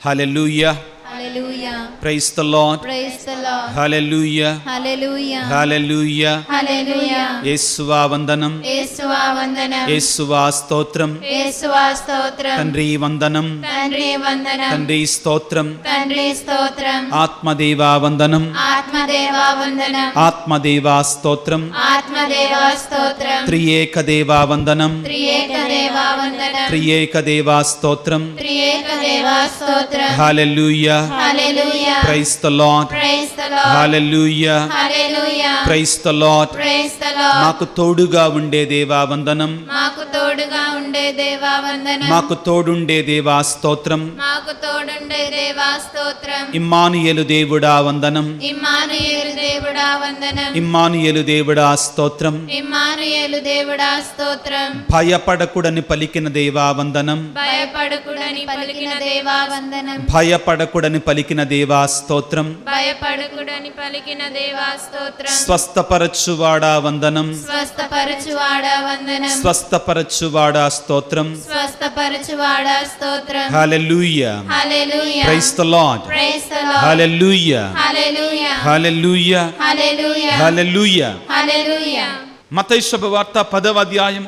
Hallelujah. Hallelujah. Praise the Lord. Praise the Lord. Hallelujah. Hallelujah. Hallelujah. Hallelujah. యేసువా వందనం, యేసువా వందనం, యేసువా స్తోత్రం, యేసువా స్తోత్రం, తండ్రి వందనం, తండ్రి వందనం, తండ్రి స్తోత్రం, తండ్రి స్తోత్రం, ఆత్మదేవా వందనం, ఆత్మదేవా వందనం, ఆత్మదేవా స్తోత్రం, ఆత్మదేవా స్తోత్రం, త్రియేక దేవా వందనం, త్రియేక దేవా వందనం, త్రియేక దేవా స్తోత్రం. త్రియేక దేవా స్తోత్రం. హల్లెలూయా. Hallelujah. Praise the Lord. Praise the Lord. Hallelujah. Hallelujah. Praise the Lord. Praise the Lord. మాకు తోడుగా ఉండే దేవా వందనం, మాకు తోడుగా ఉండే దేవా వందనం, మాకు తోడుండే దేవా స్తోత్రం, మాకు తోడుండే దేవా స్తోత్రం. ఇమ్మానుయేలు దేవుడా వందనం, ఇమ్మానుయేలు దేవుడా వందనం, ఇమ్మానుయేలు దేవుడా స్తోత్రం, ఇమ్మానుయేలు దేవుడా స్తోత్రం. భయపడకుడని పలికిన దేవా వందనం, భయపడకుడని పలికిన దేవా వందనం, భయపడకుడని పలికిన దేవా స్తోత్రం, భయపడకుడని పలికిన దేవా స్తోత్రం. స్వస్థపరచువాడా వందనం, స్వస్థపరచువాడా వందనం, స్వస్థపరచువాడా స్తోత్రం. స్వస్థపరచువాడా స్తోత్రం. హల్లెలూయా. హల్లెలూయా. Praise the Lord. Praise the Lord. హల్లెలూయా. హల్లెలూయా. హల్లెలూయా. హల్లెలూయా. హల్లెలూయా. హల్లెలూయా. మత్తయి శుభవార్త 10వ అధ్యాయం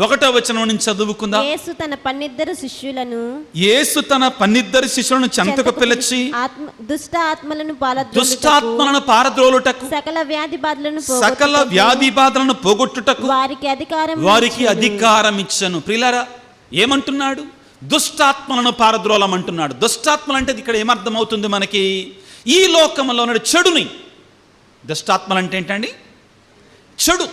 1వ వచనం నుంచి చదువుకుందాం. యేసు తన 12 శిష్యులను యేసు తన 12 శిష్యులను చెంతకు పిలిచి దుష్ట ఆత్మలను దుష్టాత్మలను పారద్రోలుటకు, సకల వ్యాధి బాధలను సకల వ్యాధి బాధలను పోగొట్టుటకు వారికి అధికారం ఇచ్చను. ప్రియులారా, ఏమంటున్నాడు? దుష్టాత్మలను పారద్రోలమంటున్నాడు. దుష్టాత్మలు అంటే ఇక్కడ ఏమర్థమవుతుంది మనకి? ఈ లోకంలో ఉన్న చెడుని. దుష్టాత్మలు అంటే ఏంటండి? చెడు.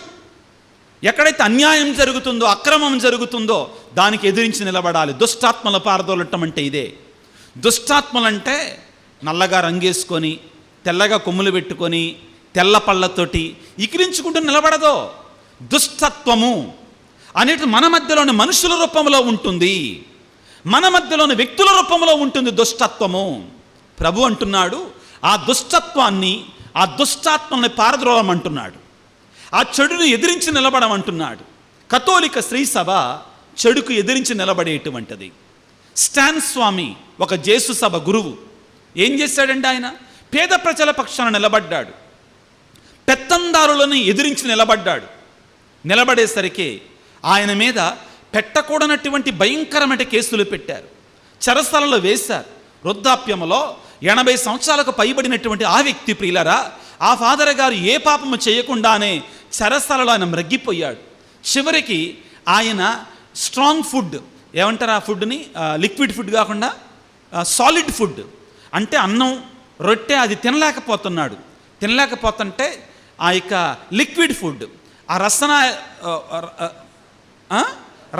ఎక్కడైతే అన్యాయం జరుగుతుందో, అక్రమం జరుగుతుందో దానికి ఎదిరించి నిలబడాలి. దుష్టాత్మల పారదోలటం అంటే ఇదే. దుష్టాత్మలంటే నల్లగా రంగేసుకొని, తెల్లగా కొమ్ములు పెట్టుకొని, తెల్ల పళ్ళతోటి ఇకిరించుకుంటూ నిలబడదో. దుష్టత్వము అనేది మన మధ్యలోని మనుషుల రూపంలో ఉంటుంది, మన మధ్యలోని వ్యక్తుల రూపంలో ఉంటుంది దుష్టత్వము. ప్రభు అంటున్నాడు, ఆ దుష్టత్వాన్ని, ఆ దుష్టాత్మల్ని పారద్రోలమంటున్నాడు. ఆ చెడును ఎదిరించి నిలబడమంటున్నాడు. కథోలిక శ్రీ సభ చెడుకు ఎదిరించి నిలబడేటువంటిది. స్టాన్ స్వామి ఒక జేసు సభ గురువు ఏం చేశాడంటే, ఆయన పేద ప్రజల పక్షాన నిలబడ్డాడు, పెత్తందారులను ఎదిరించి నిలబడ్డాడు. నిలబడేసరికి ఆయన మీద పెట్టకూడనటువంటి భయంకరమైన కేసులు పెట్టారు, చెరసాలలో వేశారు. వృద్ధాప్యంలో 80 సంవత్సరాలకు పైబడినటువంటి ఆ వ్యక్తి, ప్రియులరా, ఆ ఫాదర్ గారు ఏ పాపము చేయకుండానే చెరసాలలో ఆయన మ్రగ్గిపోయాడు. చివరికి ఆయన స్ట్రాంగ్ ఫుడ్, ఏమంటారు ఆ ఫుడ్ని, లిక్విడ్ ఫుడ్ కాకుండా సాలిడ్ ఫుడ్ అంటే అన్నం, రొట్టె, అది తినలేకపోతున్నాడు. తినలేకపోతుంటే ఆ యొక్క లిక్విడ్ ఫుడ్, ఆ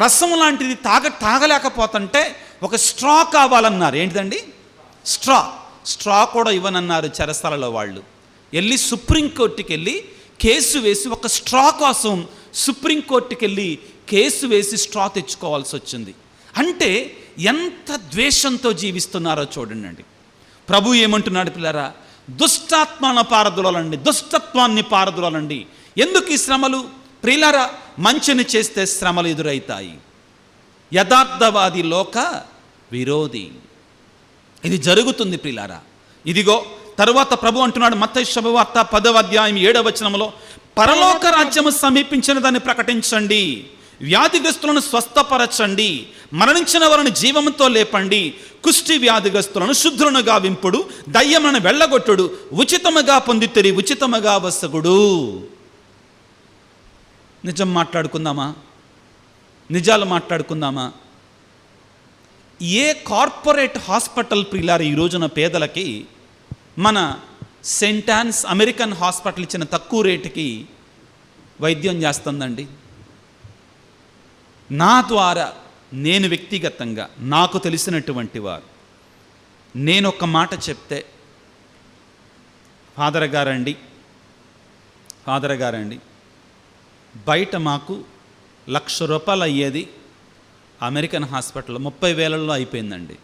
రసం లాంటిది తాగలేకపోతుంటే ఒక స్ట్రా కావాలన్నారు. ఏంటిదండి? స్ట్రా కూడా ఇవ్వనన్నారు చెరసాలలో వాళ్ళు. వెళ్ళి సుప్రీంకోర్టుకి వెళ్ళి కేసు వేసి, ఒక స్ట్రా కోసం సుప్రీంకోర్టుకి వెళ్ళి కేసు వేసి స్ట్రా తెచ్చుకోవాల్సి వచ్చింది. అంటే ఎంత ద్వేషంతో జీవిస్తున్నారో చూడండి. ప్రభు ఏమంటున్నాడు? పిల్లరా, దుష్టాత్మను పారద్రోలండి, దుష్టత్వాన్ని పారద్రోలండి. ఎందుకు ఈ శ్రమలు? ప్రియులారా, మంచిని చేస్తే శ్రమలు ఎదురవుతాయి. యథార్థవాది లోక విరోధి. ఇది జరుగుతుంది ప్రియులారా. ఇదిగో తరువాత ప్రభు అంటున్నాడు, మత్తయి శుభవార్త 10వ అధ్యాయం 7వ వచనంలో, పరలోక రాజ్యము సమీపించిన దాన్ని ప్రకటించండి, వ్యాధిగ్రస్తులను స్వస్థపరచండి, మరణించిన వారిని జీవంతో లేపండి, కుష్టి వ్యాధిగ్రస్తులను శుద్ధులను గావింపుడు, దయ్యములను వెళ్ళగొట్టుడు, ఉచితముగా పొందితిరి, ఉచితముగా వసగుడు. నిజం మాట్లాడుకుందామా? నిజాలు మాట్లాడుకుందామా? ఏ కార్పొరేట్ హాస్పిటల్ ప్రియులారా ఈ రోజున పేదలకి మన సెయింట్ ఆన్స్ అమెరికన్ హాస్పిటల్ ఇచ్చిన తక్కువ రేటుకి వైద్యం చేస్తుందండి? నా ద్వారా, నేను వ్యక్తిగతంగా, నాకు తెలిసినటువంటి వారు, నేను ఒక మాట చెప్తే, ఫాదర్ గారండి బయట మాకు ₹1,00,000 అయ్యేది అమెరికన్ హాస్పిటల్లో 30,000లో అయిపోయిందండి,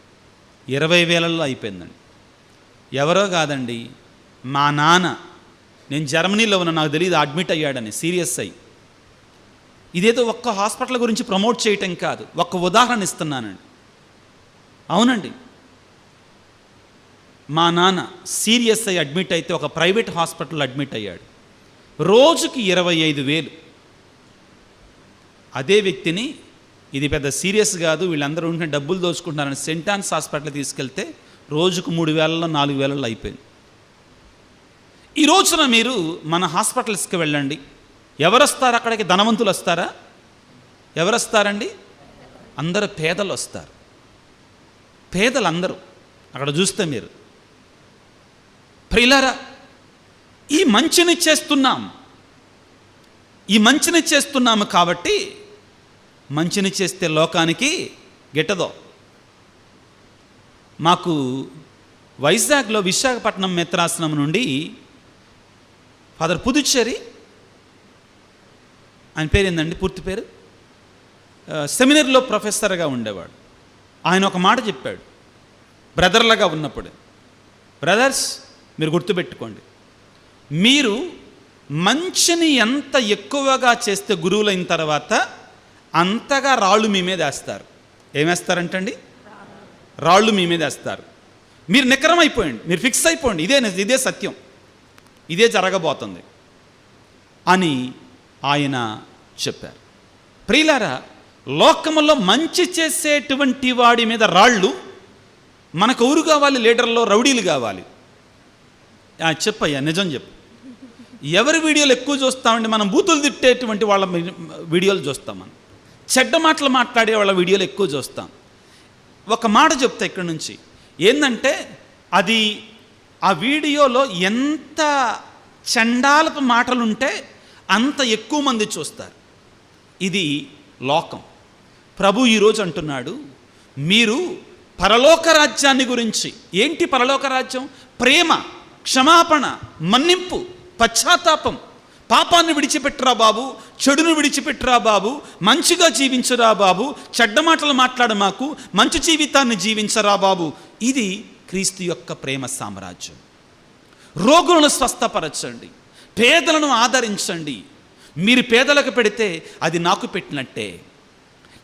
20,000లో అయిపోయిందండి. ఎవరో కాదండి, మా నాన్న, నేను జర్మనీలో ఉన్న, నాకు తెలియదు అడ్మిట్ అయ్యాడని, సీరియస్ అయ్యి. ఇదేదో ఒక్క హాస్పిటల్ గురించి ప్రమోట్ చేయటం కాదు, ఒక్క ఉదాహరణ ఇస్తున్నానండి. అవునండి, మా నాన్న సీరియస్ అయ్యి అడ్మిట్ అయితే ఒక ప్రైవేట్ హాస్పిటల్లో అడ్మిట్ అయ్యాడు. రోజుకి 25,000. అదే వ్యక్తిని ఇది పెద్ద సీరియస్ కాదు, వీళ్ళందరూ ఉంటే డబ్బులు దోచుకుంటున్నారని సెయింట్ ఆన్స్ హాస్పిటల్ తీసుకెళ్తే రోజుకు 3,000 4,000 అయిపోయింది. ఈ రోజున మీరు మన హాస్పిటల్స్కి వెళ్ళండి, ఎవరు వస్తారు అక్కడికి? ధనవంతులు వస్తారా? ఎవరు వస్తారండి? అందరూ పేదలు వస్తారు. పేదలు అందరూ అక్కడ చూస్తే మీరు. ప్రియులారా, ఈ మంచిని చేస్తున్నాము కాబట్టి మంచిని చేస్తే లోకానికి గిట్టదో. మాకు వైజాగ్లో విశాఖపట్నం మిత్రాసనం నుండి ఫాదర్ పుదుచ్చేరి, ఆయన పేరు ఏందండి పూర్తి పేరు, సెమినరీలో ప్రొఫెసర్గా ఉండేవాడు. ఆయన ఒక మాట చెప్పాడు బ్రదర్లుగా ఉన్నప్పుడు, బ్రదర్స్ మీరు గుర్తుపెట్టుకోండి, మీరు మంచిని ఎంత ఎక్కువగా చేస్తే గురువులైన తర్వాత అంతగా రాళ్ళు మీ మీద వేస్తారు. ఏమేస్తారంటండి? రాళ్ళు మీ మీద వేస్తారు. మీరు నికరం అయిపోయండి, మీరు ఫిక్స్ అయిపోండి, ఇదే సత్యం, ఇదే జరగబోతుంది అని ఆయన చెప్పారు. ప్రియులారా, లోకములో మంచి చేసేటువంటి వాడి మీద రాళ్ళు మనకు ఎవరు కావాలి? లీడర్లో రౌడీలు కావాలి. చెప్పయ్యా, నిజం చెప్పు. ఎవరి వీడియోలు ఎక్కువ చూస్తామండి? మనం బూతులు తిట్టేటువంటి వాళ్ళ వీడియోలు చూస్తాం, మనం చెడ్డ మాటలు మాట్లాడే వాళ్ళ వీడియోలు ఎక్కువ చూస్తాం. ఒక మాట చెప్తా ఇక్కడి నుంచి, ఏంటంటే అది ఆ వీడియోలో ఎంత చండాలపు మాటలుంటే అంత ఎక్కువ మంది చూస్తారు. ఇది లోకం. ప్రభు ఈరోజు అంటున్నాడు, మీరు పరలోక రాజ్యాన్ని గురించి. ఏంటి పరలోక రాజ్యం? ప్రేమ, క్షమాపణ, మన్నింపు, పశ్చాత్తాపం. పాపాన్ని విడిచిపెట్టురా బాబు, చెడును విడిచిపెట్టురా బాబు, మంచిగా జీవించరా బాబు, చెడ్డ మాటలు మాట్లాడు మాకు, మంచి జీవితాన్ని జీవించరా బాబు. ఇది క్రీస్తు యొక్క ప్రేమ సామ్రాజ్యం. రోగులను స్వస్థపరచండి, పేదలను ఆదరించండి. మీరు పేదలకు పెడితే అది నాకు పెట్టినట్టే.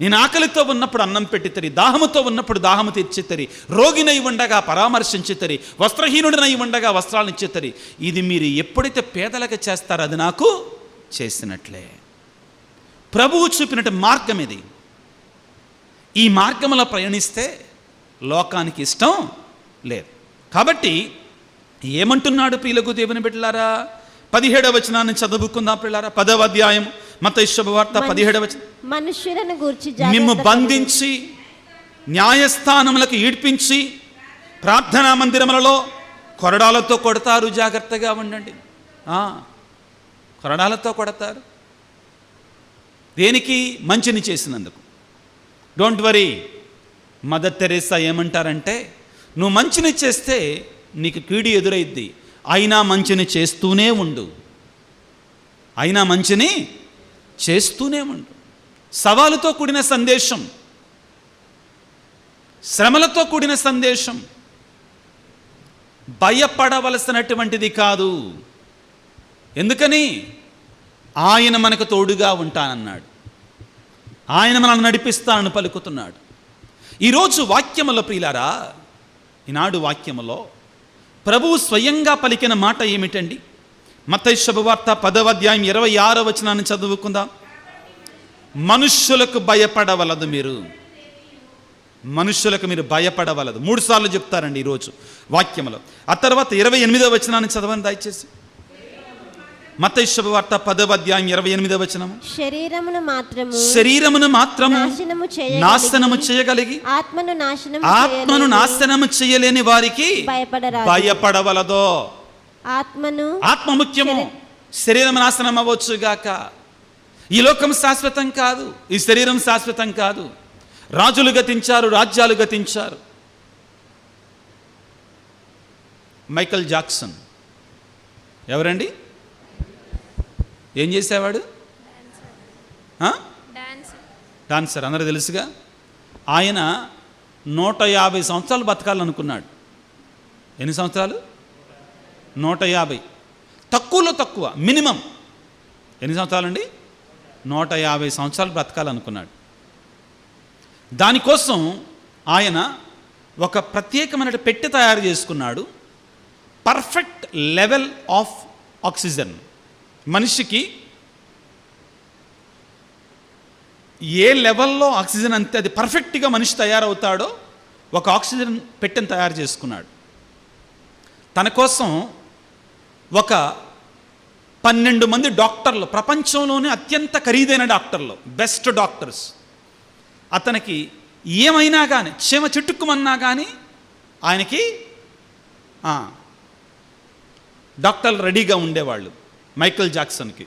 నేను ఆకలితో ఉన్నప్పుడు అన్నం పెట్టితరి, దాహముతో ఉన్నప్పుడు దాహము తీర్చితరి, రోగినై ఉండగా పరామర్శించితరి, వస్త్రహీనుడినై ఉండగా వస్త్రాలను ఇచ్చితరి. ఇది మీరు ఎప్పుడైతే పేదలకు చేస్తారో అది నాకు చేసినట్లే. ప్రభువు చూపినట్టు మార్గం ఇది. ఈ మార్గంలో ప్రయాణిస్తే లోకానికి ఇష్టం లేదు. కాబట్టి ఏమంటున్నాడు ప్రియులకు దేవుని బిడ్డలారా? 17వ వచనాన్ని చదువుకుందాం ప్రియులారా. 10వ అధ్యాయం మత్తయి శుభవార్త 17వ వచనం. మనుష్యులను గూర్చి మిమ్ము బంధించి న్యాయస్థానములకు ఈడ్పించి ప్రార్థనా మందిరములలో కొరడాలతో కొడతారు, జాగ్రత్తగా ఉండండి. కొరడాలతో కొడతారు. దేనికి? మంచిని చేసినందుకు. Don't worry. మదర్ తెరేసా ఏమంటారంటే, నువ్వు మంచిని చేస్తే నీకు కీడు ఎదురైద్ది, అయినా మంచిని చేస్తూనే ఉండు, అయినా మంచిని చేస్తూనే ఉండు. సవాలుతో కూడిన సందేశం, శ్రమలతో కూడిన సందేశం, భయపడవలసినటువంటిది కాదు. ఎందుకని? ఆయన మనకు తోడుగా ఉంటానన్నాడు, ఆయన మనల్ని నడిపిస్తానని పలుకుతున్నాడు. ఈరోజు వాక్యములో ప్రియులారా, ఈనాడు వాక్యములో ప్రభువు స్వయంగా పలికిన మాట ఏమిటండి? మత్తయి శుభవార్త 10వ అధ్యాయం 26వ వచనాన్ని చదువుకుందాం. మనుష్యులకు భయపడవలదు, మనుష్యులకు మీరు భయపడవలదు. 3 సార్లు చెప్తారండి ఈరోజు వాక్యములో. ఆ తర్వాత 28వ వచనాన్ని చదవండి దయచేసి. మత్తయి శుభవార్త 10వ అధ్యాయం 28వ వచనము. శరీరమును మాత్రము నాశనము చేయగలిగి ఆత్మను నాశనము చేయలేని వారికి భయపడవలదో. ఆత్మ ముఖ్యము. శరీరం నాశనం అవ్వచ్చు గాక. ఈ లోకం శాశ్వతం కాదు, ఈ శరీరం శాశ్వతం కాదు. రాజులు గతించారు, రాజ్యాలు గతించారు. మైకల్ జాక్సన్ ఎవరండి? ఏం చేసేవాడు? డాన్సర్, అందరూ తెలుసుగా. ఆయన 150 సంవత్సరాలు బతకాలనుకున్నాడు. ఎన్ని సంవత్సరాలు? 150. తక్కువలో తక్కువ మినిమం ఎన్ని సంవత్సరాలండి? 150 సంవత్సరాలు బ్రతకాలనుకున్నాడు. దానికోసం ఆయన ఒక ప్రత్యేకమైన పెట్టె తయారు చేసుకున్నాడు. Perfect level of oxygen. మనిషికి ఏ లెవెల్లో ఆక్సిజన్ అంతే అది పర్ఫెక్ట్గా మనిషి తయారవుతాడో ఒక ఆక్సిజన్ పెట్టెను తయారు చేసుకున్నాడు. తన కోసం ఒక 12 మంది డాక్టర్లు, ప్రపంచంలోనే అత్యంత ఖరీదైన డాక్టర్లు, బెస్ట్ డాక్టర్స్, అతనికి ఏమైనా కానీ చీమ చిట్టుక్కుమన్నా కానీ ఆయనకి డాక్టర్లు రెడీగా ఉండేవాళ్ళు. మైకేల్ జాక్సన్కి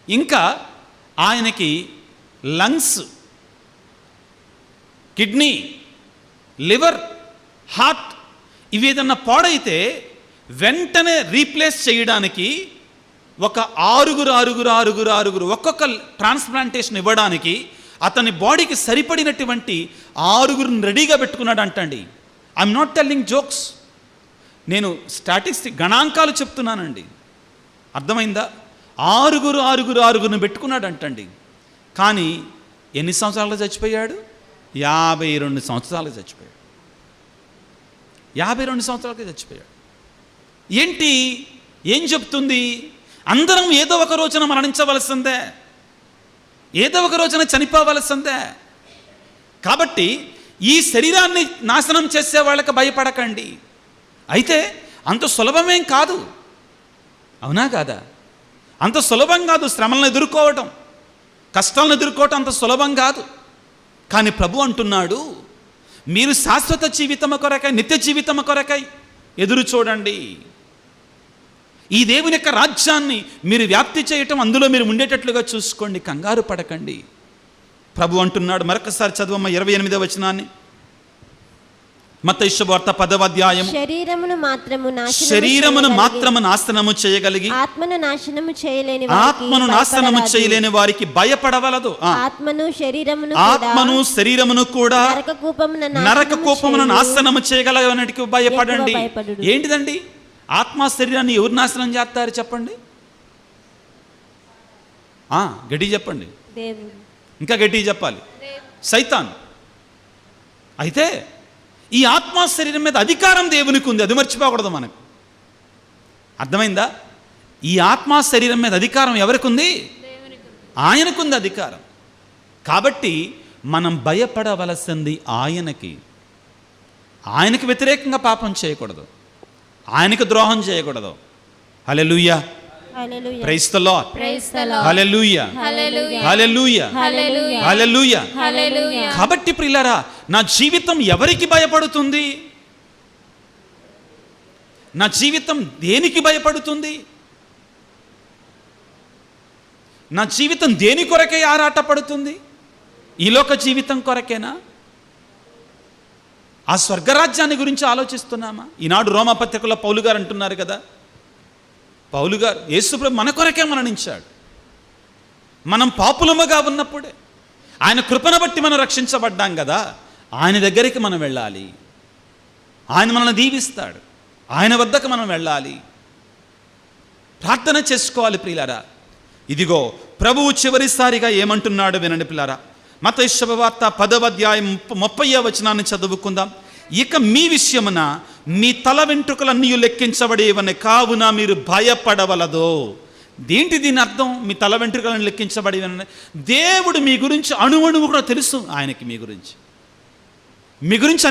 ఇంకా ఆయనకి లంగ్స్, కిడ్నీ, లివర్, హార్ట్ ఇవి ఏదన్నా పాడైతే వెంటనే రీప్లేస్ చేయడానికి ఒక ఆరుగురు ఒక్కొక్క ట్రాన్స్ప్లాంటేషన్ ఇవ్వడానికి అతని బాడీకి సరిపడినటువంటి 6 రెడీగా పెట్టుకున్నాడు అంటండి. ఐఎమ్ నాట్ టెల్లింగ్ జోక్స్, నేను స్టాటిస్టిక్ గణాంకాలు చెప్తున్నానండి. అర్థమైందా? 6 పెట్టుకున్నాడు అంటండి. కానీ ఎన్ని సంవత్సరాలు చచ్చిపోయాడు? 52 సంవత్సరాలు చచ్చిపోయాడు. 52 సంవత్సరాలకి చచ్చిపోయాడు. ఏంటి? ఏం చెప్తుంది? అందరం ఏదో ఒక రోజున మరణించవలసిందే, ఏదో ఒక రోజున చనిపోవలసిందే. కాబట్టి ఈ శరీరాన్ని నాశనం చేసే వాళ్ళకి భయపడకండి. అయితే అంత సులభమేం కాదు, అవునా కాదా? అంత సులభం కాదు. శ్రమలను ఎదుర్కోవటం, కష్టాలను ఎదుర్కోవటం అంత సులభం కాదు. కానీ ప్రభు అంటున్నాడు, మీరు శాశ్వత జీవితము కొరకై, నిత్య జీవితము కొరకై ఎదురు చూడండి. ఈ దేవుని యొక్క రాజ్యాన్ని మీరు వ్యాప్తి చేయటం, అందులో మీరు ఉండేటట్లుగా చూసుకోండి, కంగారు పడకండి. ప్రభు అంటున్నాడు. మరొకసారి చదువమ్మ 28వ వచనాన్ని. మత్తయి శుభవార్త 10వ అధ్యాయం. శరీరమును మాత్రము నాశనము చేయగలిగి ఆత్మను నాశనము చేయలేని వారికి భయపడవలదు. ఆత్మను శరీరమును కూడా నరక కూపమును నాశనము చేయగలగడానికి భయపడండి. ఏంటిదండి? ఆత్మ శరీరాన్ని ఎవరు నాశనం చేస్తారు చెప్పండి? గట్టి చెప్పండి, ఇంకా గట్టి చెప్పాలి. సైతాన్. అయితే ఈ ఆత్మ శరీరం మీద అధికారం దేవునికి ఉంది, అది మర్చిపోకూడదు మనకు. అర్థమైందా? ఈ ఆత్మ శరీరం మీద అధికారం ఎవరికి ఉంది? ఆయనకుంది అధికారం. కాబట్టి మనం భయపడవలసింది ఆయనకి. ఆయనకి వ్యతిరేకంగా పాపం చేయకూడదు, ఆయనకు ద్రోహం చేయకూడదు. హల్లెలూయా, ప్రైజ్ ది లార్డ్, హల్లెలూయా, హల్లెలూయా, హల్లెలూయా. కాబట్టి ప్రియులారా, నా జీవితం ఎవరికి భయపడుతుంది? నా జీవితం దేనికి భయపడుతుంది? నా జీవితం దేని కొరకే ఆరాటపడుతుంది? ఈ లోక జీవితం కొరకేనా? ఆ స్వర్గరాజ్యాన్ని గురించి ఆలోచిస్తున్నామా? ఈనాడు రోమాపత్రికలో పౌలు గారు అంటున్నారు కదా, పౌలు గారు, యేసుప్రభు మన కొరకే మరణించాడు. మనం పాపులముగా ఉన్నప్పుడే ఆయన కృపను బట్టి మనం రక్షించబడ్డాం కదా. ఆయన దగ్గరికి మనం వెళ్ళాలి, ఆయన మనల్ని దీవిస్తాడు, ఆయన వద్దకు మనం వెళ్ళాలి, ప్రార్థన చేసుకోవాలి. ప్రియులారా, ఇదిగో ప్రభువు చివరిసారిగా ఏమంటున్నాడు వినండి ప్రియులారా. మత్తయి శుభవార్త 10వ అధ్యాయం 30వ వచనాన్ని చదువుకుందాం. ఇక మీ విషయమున మీ తల వెంట్రుకలన్నీ లెక్కించబడేవని, కావున మీరు భయపడవలదు. దేంటి దీని అర్థం? మీ తల వెంట్రుకలను లెక్కించబడేవని. దేవుడు మీ గురించి అణువణువు కూడా తెలుసు. ఆయనకి మీ గురించి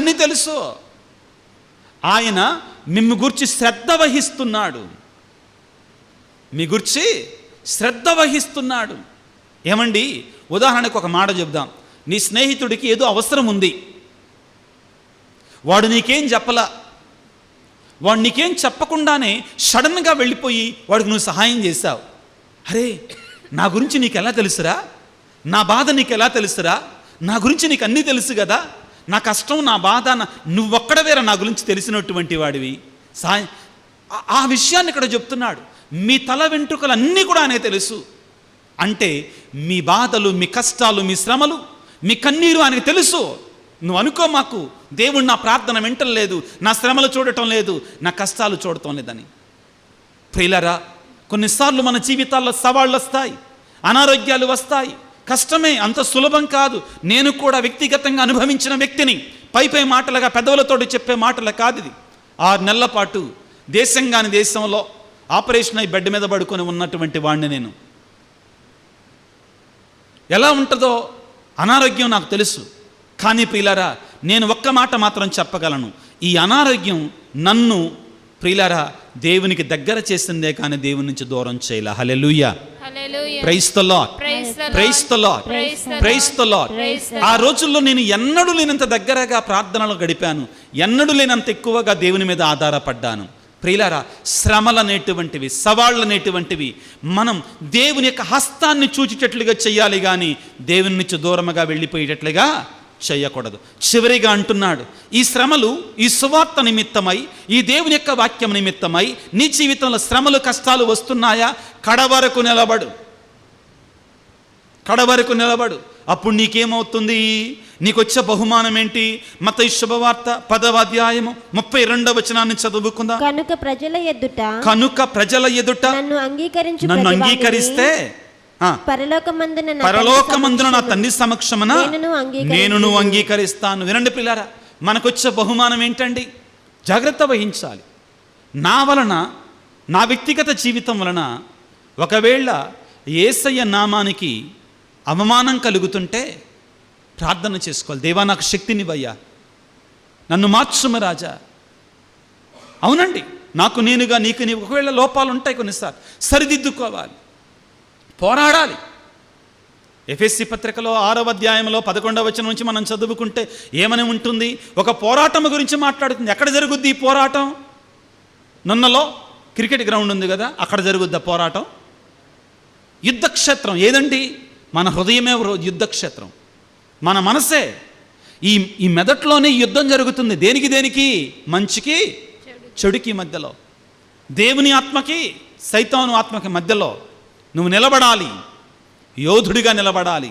అన్నీ తెలుసు. ఆయన మిమ్ము గురించి శ్రద్ధ వహిస్తున్నాడు, మీ గురించి శ్రద్ధ వహిస్తున్నాడు. ఏమండి, ఉదాహరణకు ఒక మాట చెప్దాం. నీ స్నేహితుడికి ఏదో అవసరం ఉంది, వాడు నీకేం చెప్పలా, వాడు నీకేం చెప్పకుండానే సడన్గా వెళ్ళిపోయి వాడికి నువ్వు సహాయం చేశావు. అరే, నా గురించి నీకు ఎలా తెలుసురా? నా బాధ నీకు ఎలా తెలుసురా? నా గురించి నీకు అన్నీ తెలుసు కదా, నా కష్టం, నా బాధ నువ్వొక్కడవేరా నా గురించి తెలిసినటువంటి వాడివి. ఆ విషయాన్ని ఇక్కడ చెప్తున్నాడు. మీ తల వెంట్రుకలు అన్నీ కూడా ఆయనే తెలుసు. అంటే మీ బాధలు, మీ కష్టాలు, మీ శ్రమలు, మీ కన్నీరు ఆయనకు తెలుసు. నువ్వు అనుకో, మాకు దేవుడు నా ప్రార్థన వింటలేదు, నా శ్రమలు చూడటం లేదు, నా కష్టాలు చూడటం లేదని. ప్రియులారా, కొన్నిసార్లు మన జీవితాల్లో సవాళ్ళు వస్తాయి, అనారోగ్యాలు వస్తాయి, కష్టమే, అంత సులభం కాదు. నేను కూడా వ్యక్తిగతంగా అనుభవించిన వ్యక్తిని. పై మాటలుగా పెదవులతోటి చెప్పే మాటలు కాదు ఇది. 6 నెలల పాటు దేశం కాని దేశంలో ఆపరేషన్ అయి బెడ్ మీద పడుకొని ఉన్నటువంటి వాడిని నేను. ఎలా ఉంటుందో అనారోగ్యం నాకు తెలుసు. కానీ ప్రియులారా, నేను ఒక్క మాట మాత్రం చెప్పగలను, ఈ అనారోగ్యం నన్ను ప్రియులారా దేవునికి దగ్గర చేసిందే కానీ దేవుని నుంచి దూరం చేయలే. Hallelujah, praise the Lord, praise the Lord, praise the Lord. ఆ రోజుల్లో నేను ఎన్నడూ లేనంత దగ్గరగా ప్రార్థనలు గడిపాను, ఎన్నడూ లేనంత ఎక్కువగా దేవుని మీద ఆధారపడ్డాను. ప్రియులారా, శ్రమలనేటువంటివి, సవాళ్ళనేటువంటివి మనం దేవుని యొక్క హస్తాన్ని చూచేటట్లుగా చేయాలి కానీ దేవుని నుంచి దూరముగా వెళ్ళిపోయేటట్లుగా చేయకూడదు. చివరిగా అంటున్నాడు, ఈ శ్రమలు ఈ సువార్త నిమిత్తమై, ఈ దేవుని యొక్క వాక్యం నిమిత్తమై నీ జీవితంలో శ్రమలు కష్టాలు వస్తున్నాయా? కడవరకు నిలబడు, కడవరకు నిలబడు. అప్పుడు నీకేమవుతుంది? నీకొచ్చే బహుమానం ఏంటి? మత్తయి శుభవార్త 10వ అధ్యాయము 32వ వచనాన్ని చదువుకుందాం. కనుక ప్రజల ఎదుట నన్ను అంగీకరిస్తే పరలోకమందున నా తండ్రి సమక్షమున నేను అంగీకరిస్తాను. వినండి ప్రియులారా, మనకొచ్చే బహుమానం ఏంటండి? జాగ్రత్త వహించాలి. నా వలన, నా వ్యక్తిగత జీవితం వలన ఒకవేళ యేసయ్య నామానికి అవమానం కలుగుతుంటే ప్రార్థన చేసుకోవాలి. దేవా, నాకు శక్తినివ్వయ్యా, నన్ను మార్చుమ రాజా. అవునండి, నాకు నేనుగా నీకు నీవు. ఒకవేళ లోపాలు ఉంటాయి కొన్నిసార్లు, సరిదిద్దుకోవాలి, పోరాడాలి. ఎఫెసీ పత్రికలో 6వ అధ్యాయంలో 11వ వచనం నుంచి మనం చదువుకుంటే ఏమని ఉంటుంది? ఒక పోరాటం గురించి మాట్లాడుతుంది. ఎక్కడ జరుగుద్ది ఈ పోరాటం? నున్నలో క్రికెట్ గ్రౌండ్ ఉంది కదా, అక్కడ జరుగుద్ది పోరాటం. యుద్ధక్షేత్రం ఏదండి? మన హృదయమే యుద్ధక్షేత్రం, మన మనసే. ఈ మెదట్లోనే యుద్ధం జరుగుతుంది. దేనికి? మంచికి చెడుకి మధ్యలో, దేవుని ఆత్మకి సైతాను ఆత్మకి మధ్యలో నువ్వు నిలబడాలి, యోధుడిగా నిలబడాలి,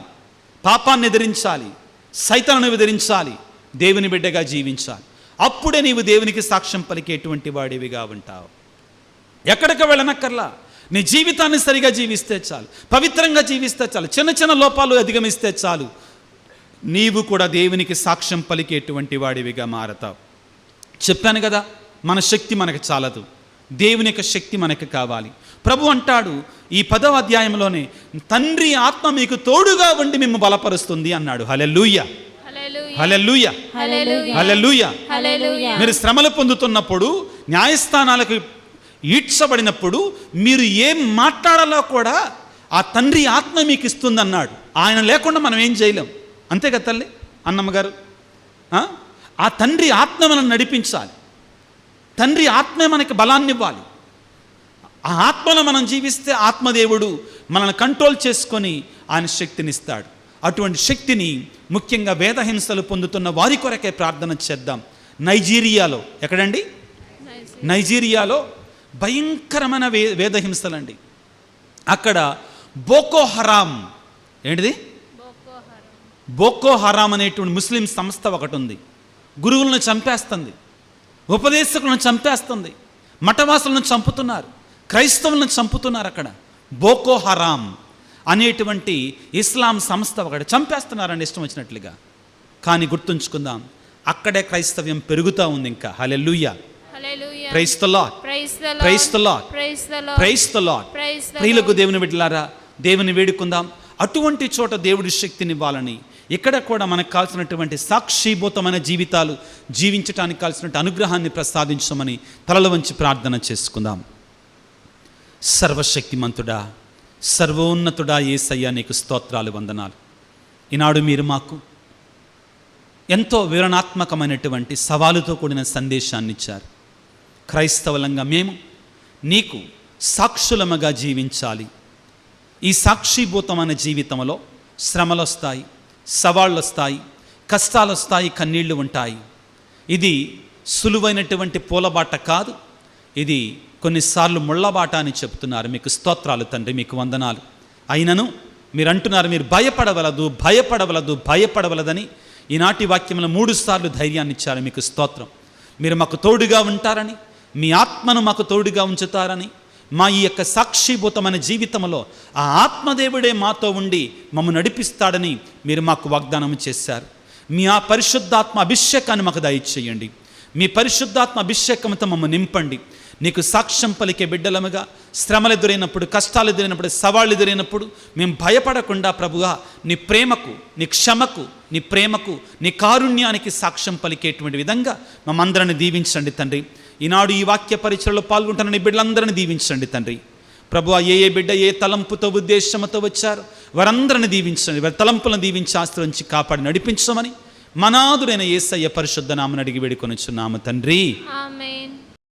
పాపాన్ని ఎదిరించాలి, సైతాను ఎదిరించాలి, దేవుని బిడ్డగా జీవించాలి. అప్పుడే నీవు దేవునికి సాక్ష్యం పలికేటువంటి వాడివిగా ఉంటావు. ఎక్కడికి వెళ్ళనక్కర్లా, నీ జీవితాన్ని సరిగా జీవిస్తే చాలు, పవిత్రంగా జీవిస్తే చాలు, చిన్న లోపాలు అధిగమిస్తే చాలు, నీవు కూడా దేవునికి సాక్ష్యం పలికేటువంటి వాడివిగా మారతావు. చెప్పాను కదా, మన శక్తి మనకు చాలదు, దేవుని యొక్క శక్తి మనకు కావాలి. ప్రభు అంటాడు ఈ 10వ అధ్యాయంలోనే, తండ్రి ఆత్మ మీకు తోడుగా ఉండి మిమ్ము బలపరుస్తుంది అన్నాడు. హల్లెలూయా, హల్లెలూయా, హల్లెలూయా. మీరు శ్రమలు పొందుతున్నప్పుడు, న్యాయస్థానాలకు ఈడ్చబడినప్పుడు మీరు ఏం మాట్లాడాలో కూడా ఆ తండ్రి ఆత్మ మీకు ఇస్తుంది అన్నాడు. ఆయన లేకుండా మనం ఏం చేయలేం. అంతే కదా తల్లి, అన్నమ్మ గారు? ఆ తండ్రి ఆత్మ మనల్ని నడిపించాలి, తండ్రి ఆత్మే మనకి బలాన్ని ఇవ్వాలి. ఆ ఆత్మలో మనం జీవిస్తే ఆత్మదేవుడు మనల్ని కంట్రోల్ చేసుకొని ఆయన శక్తినిస్తాడు. అటువంటి శక్తిని ముఖ్యంగా వేదహింసలు పొందుతున్న వారి కొరకే ప్రార్థన చేద్దాం. నైజీరియాలో, ఎక్కడండి? నైజీరియాలో భయంకరమైన వేదహింసలండి. అక్కడ బోకో హరాం, ఏంటిది? బోకో హరాం అనేటువంటి ముస్లిం సంస్థ ఒకటి ఉంది. గురువులను చంపేస్తుంది, ఉపదేశకులను చంపేస్తుంది, మఠవాసులను చంపుతున్నారు, క్రైస్తవులను చంపుతున్నారు. అక్కడ బోకో హరాం అనేటువంటి ఇస్లాం సంస్థ ఒకటి చంపేస్తున్నారండి ఇష్టం వచ్చినట్లుగా. కానీ గుర్తుంచుకుందాం, అక్కడే క్రైస్తవ్యం పెరుగుతూ ఉంది ఇంకా. Hallelujah, praise the Lord, praise the Lord, praise the Lord. ప్రియులకు దేవుని బిడ్డలారా, దేవుని వేడుకుందాం. అటువంటి చోట దేవుడి శక్తినివ్వాలని, ఇక్కడ కూడా మనకు కావాల్సినటువంటి సాక్షిభూతమైన జీవితాలు జీవించడానికి కావాల్సినటువంటి అనుగ్రహాన్ని ప్రసాదించమని తలల వంచి ప్రార్థన చేసుకుందాం. సర్వశక్తిమంతుడా, సర్వోన్నతుడా యేసయ్యా, నీకు స్తోత్రాలు, వందనాలు. ఈనాడు మీరు మాకు ఎంతో వివరణాత్మకమైనటువంటి సవాలుతో కూడిన సందేశాన్ని ఇచ్చారు. క్రైస్తవులంగా మేము నీకు సాక్షులముగా జీవించాలి. ఈ సాక్షిభూతమైన జీవితంలో శ్రమలు వస్తాయి, సవాళ్ళు వస్తాయి, కష్టాలు వస్తాయి, కన్నీళ్లు ఉంటాయి. ఇది సులువైనటువంటి పూలబాట కాదు, ఇది కొన్నిసార్లు ముళ్ళబాట అని చెప్తున్నారు. మీకు స్తోత్రాలు తండ్రి, మీకు వందనాలు. అయినను మీరు అంటున్నారు మీరు భయపడవలదని. ఈనాటి వాక్యంలో 3 సార్లు ధైర్యాన్ని ఇచ్చారు. మీకు స్తోత్రం. మీరు మాకు తోడుగా ఉంటారని, మీ ఆత్మను మాకు తోడుగా ఉంచుతారని, మా ఈ యొక్క సాక్షిభూతమైన జీవితంలో ఆ ఆత్మదేవుడే మాతో ఉండి మమ్మల్ని నడిపిస్తాడని మీరు మాకు వాగ్దానం చేశారు. మీ ఆ పరిశుద్ధాత్మ అభిషేకాన్ని మాకు దయచేయండి. మీ పరిశుద్ధాత్మ అభిషేకంతో మమ్మల్ని నింపండి. నీకు సాక్ష్యం పలికే బిడ్డలముగా శ్రమలు ఎదురైనప్పుడు, కష్టాలు ఎదురైనప్పుడు, సవాళ్ళు ఎదురైనప్పుడు మేము భయపడకుండా ప్రభువా నీ ప్రేమకు, నీ క్షమకు, నీ ప్రేమకు, నీ కారుణ్యానికి సాక్ష్యం పలికేటువంటి విధంగా మమ్మందరిని దీవించండి తండ్రి. ఈనాడు ఈ వాక్య పరిచయలో పాల్గొంటున్న నీ బిడ్డలందరినీ దీవించండి తండ్రి. ప్రభువా ఏ బిడ్డ ఏ తలంపుతో ఉద్దేశంతో వచ్చారో వారందరిని దీవించండి. వారి తలంపులను దీవించి ఆశ్రయించి కాపాడి నడిపించమని మనాదుడైన యేసయ్య పరిశుద్ధ నామమున అడిగి వేడుకొనుచున్నాము తండ్రి. ఆమేన్.